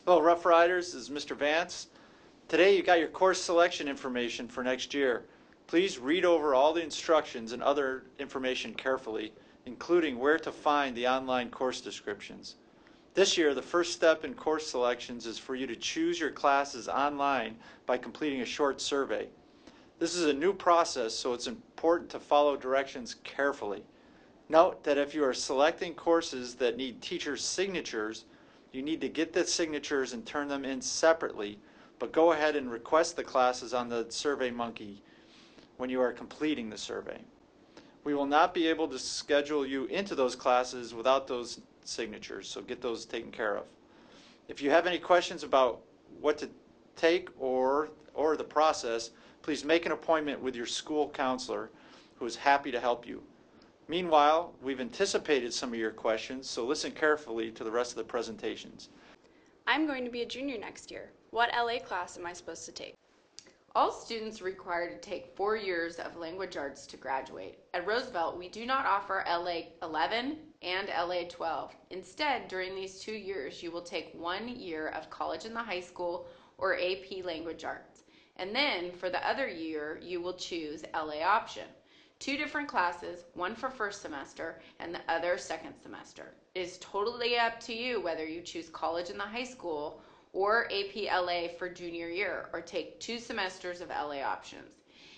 Hello, Rough Riders. This is Mr. Vance. Today you got your course selection information for next year. Please read over all the instructions and other information carefully, including where to find the online course descriptions. This year, the first step in course selections is for you to choose your classes online by completing a short survey. This is a new process, so it's important to follow directions carefully. Note that if you are selecting courses that need teacher signatures, you need to get the signatures and turn them in separately, but go ahead and request the classes on the SurveyMonkey when you are completing the survey. We will not be able to schedule you into those classes without those signatures, so get those taken care of. If you have any questions about what to take or the process, please make an appointment with your school counselor, who is happy to help you. Meanwhile, we've anticipated some of your questions, so listen carefully to the rest of the presentations. I'm going to be a junior next year. What LA class am I supposed to take? All students are required to take 4 years of language arts to graduate. At Roosevelt, we do not offer LA 11 and LA 12. Instead, during these 2 years, you will take 1 year of college in the high school or AP language arts. And then, for the other year, you will choose LA option. 2 different classes, one for first semester and the other second semester. It is totally up to you whether you choose college in the high school or AP LA for junior year, or take 2 semesters of LA options.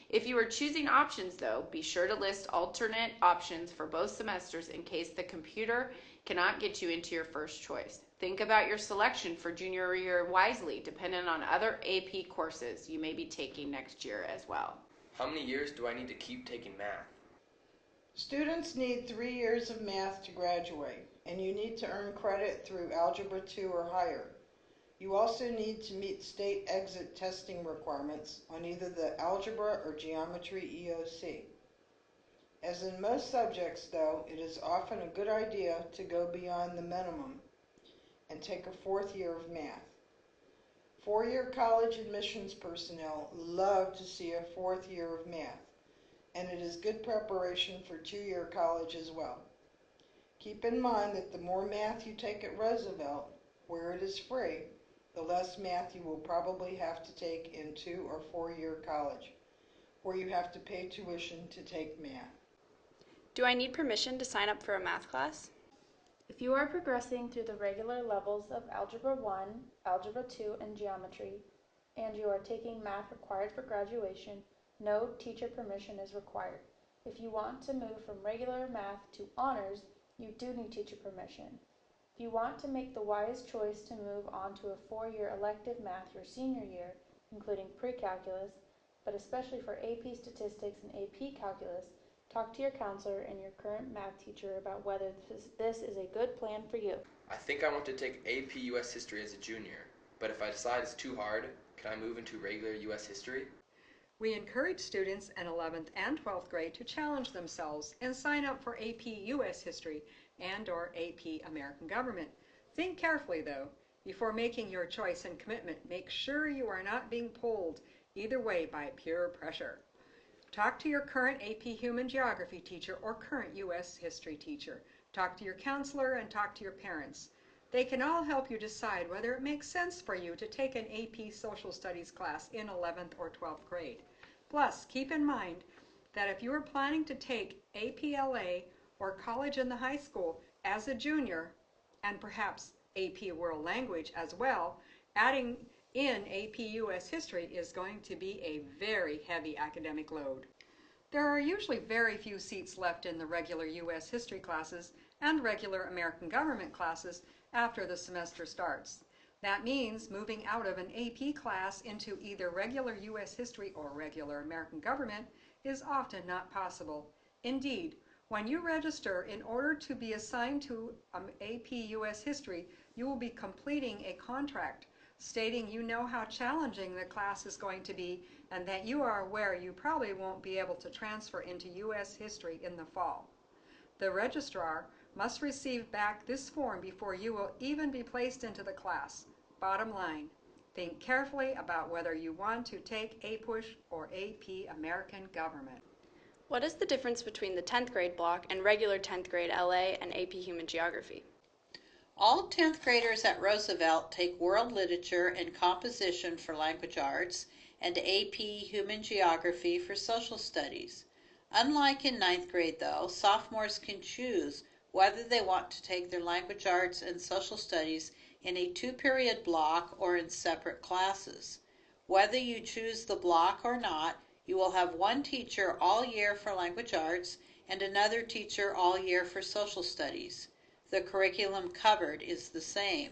If you are choosing options though, be sure to list alternate options for both semesters in case the computer cannot get you into your first choice. Think about your selection for junior year wisely, depending on other AP courses you may be taking next year as well. How many years do I need to keep taking math? Students need 3 years of math to graduate, and you need to earn credit through Algebra 2 or higher. You also need to meet state exit testing requirements on either the Algebra or Geometry EOC. As in most subjects, though, it is often a good idea to go beyond the minimum and take a 4th year of math. 4-year college admissions personnel love to see a 4th year of math, and it is good preparation for 2-year college as well. Keep in mind that the more math you take at Roosevelt, where it is free, the less math you will probably have to take in 2 or 4-year college, where you have to pay tuition to take math. Do I need permission to sign up for a math class? If you are progressing through the regular levels of Algebra 1, Algebra 2, and Geometry, and you are taking math required for graduation, no teacher permission is required. If you want to move from regular math to honors, you do need teacher permission. If you want to make the wise choice to move on to a 4-year elective math your senior year, including pre-calculus, but especially for AP Statistics and AP Calculus, talk to your counselor and your current math teacher about whether this is a good plan for you. I think I want to take AP US History as a junior, but if I decide it's too hard, can I move into regular US History? We encourage students in 11th and 12th grade to challenge themselves and sign up for AP US History and/or AP American Government. Think carefully, though. Before making your choice and commitment, make sure you are not being pulled either way by peer pressure. Talk to your current AP Human Geography teacher or current US History teacher. Talk to your counselor and talk to your parents. They can all help you decide whether it makes sense for you to take an AP Social Studies class in 11th or 12th grade. Plus, keep in mind that if you are planning to take APLA or college in the high school as a junior, and perhaps AP World Language as well, adding in AP US History is going to be a very heavy academic load. There are usually very few seats left in the regular US History classes and regular American Government classes after the semester starts. That means moving out of an AP class into either regular US History or regular American Government is often not possible. Indeed, when you register in order to be assigned to AP US History, you will be completing a contract stating you know how challenging the class is going to be and that you are aware you probably won't be able to transfer into US History in the fall. The registrar must receive back this form before you will even be placed into the class. Bottom line, think carefully about whether you want to take APUSH or AP American Government. What is the difference between the 10th grade block and regular 10th grade LA and AP Human Geography? All 10th graders at Roosevelt take World Literature and Composition for Language Arts and AP Human Geography for Social Studies. Unlike in 9th grade, though, sophomores can choose whether they want to take their language arts and social studies in a 2-period block or in separate classes. Whether you choose the block or not, you will have one teacher all year for language arts and another teacher all year for social studies. The curriculum covered is the same.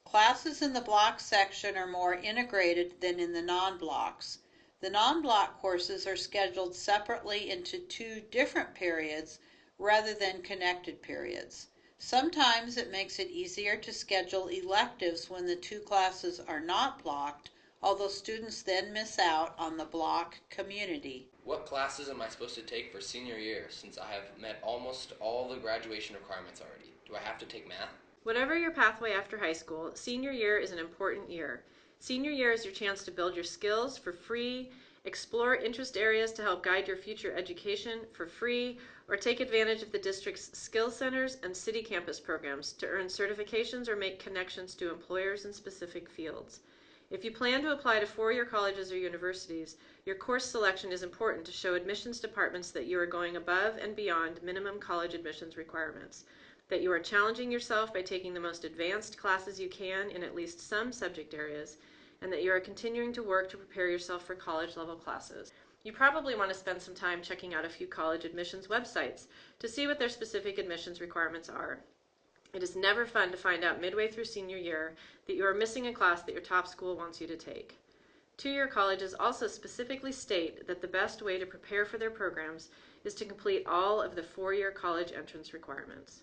Classes in the block section are more integrated than in the non-blocks. The non-block courses are scheduled separately into 2 different periods rather than connected periods. Sometimes it makes it easier to schedule electives when the 2 classes are not blocked, although students then miss out on the block community. What classes am I supposed to take for senior year since I have met almost all the graduation requirements already? Do I have to take math? Whatever your pathway after high school, senior year is an important year. Senior year is your chance to build your skills for free, explore interest areas to help guide your future education for free, or take advantage of the district's skill centers and city campus programs to earn certifications or make connections to employers in specific fields. If you plan to apply to 4-year colleges or universities, your course selection is important to show admissions departments that you are going above and beyond minimum college admissions requirements, that you are challenging yourself by taking the most advanced classes you can in at least some subject areas, and that you are continuing to work to prepare yourself for college-level classes. You probably want to spend some time checking out a few college admissions websites to see what their specific admissions requirements are. It is never fun to find out midway through senior year that you are missing a class that your top school wants you to take. 2-year colleges also specifically state that the best way to prepare for their programs is to complete all of the 4-year college entrance requirements.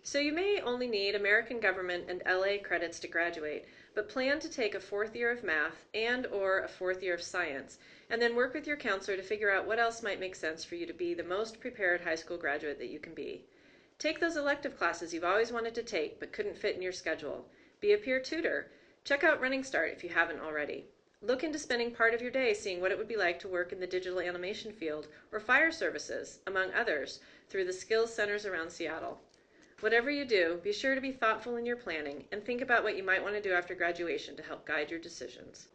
So you may only need American Government and LA credits to graduate, but plan to take a 4th year of math and/or a 4th year of science, and then work with your counselor to figure out what else might make sense for you to be the most prepared high school graduate that you can be. Take those elective classes you've always wanted to take but couldn't fit in your schedule. Be a peer tutor. Check out Running Start if you haven't already. Look into spending part of your day seeing what it would be like to work in the digital animation field or fire services, among others, through the skills centers around Seattle. Whatever you do, be sure to be thoughtful in your planning and think about what you might want to do after graduation to help guide your decisions.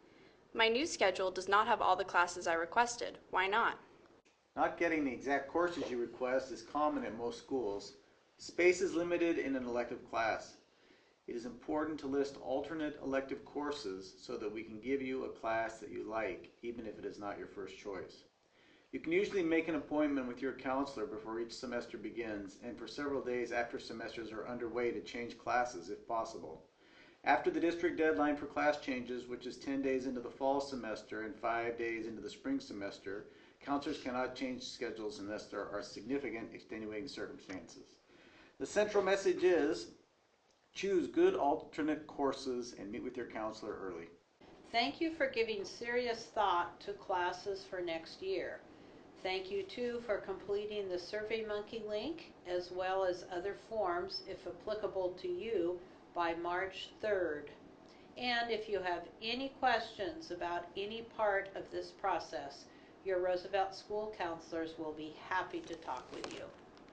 My new schedule does not have all the classes I requested. Why not? Not getting the exact courses you request is common at most schools. Space is limited in an elective class. It is important to list alternate elective courses so that we can give you a class that you like, even if it is not your first choice. You can usually make an appointment with your counselor before each semester begins and for several days after semesters are underway to change classes if possible. After the district deadline for class changes, which is 10 days into the fall semester and 5 days into the spring semester, counselors cannot change schedules unless there are significant extenuating circumstances. The central message is, choose good alternate courses and meet with your counselor early. Thank you for giving serious thought to classes for next year. Thank you too for completing the SurveyMonkey link as well as other forms if applicable to you by March 3rd. And if you have any questions about any part of this process, your Roosevelt school counselors will be happy to talk with you.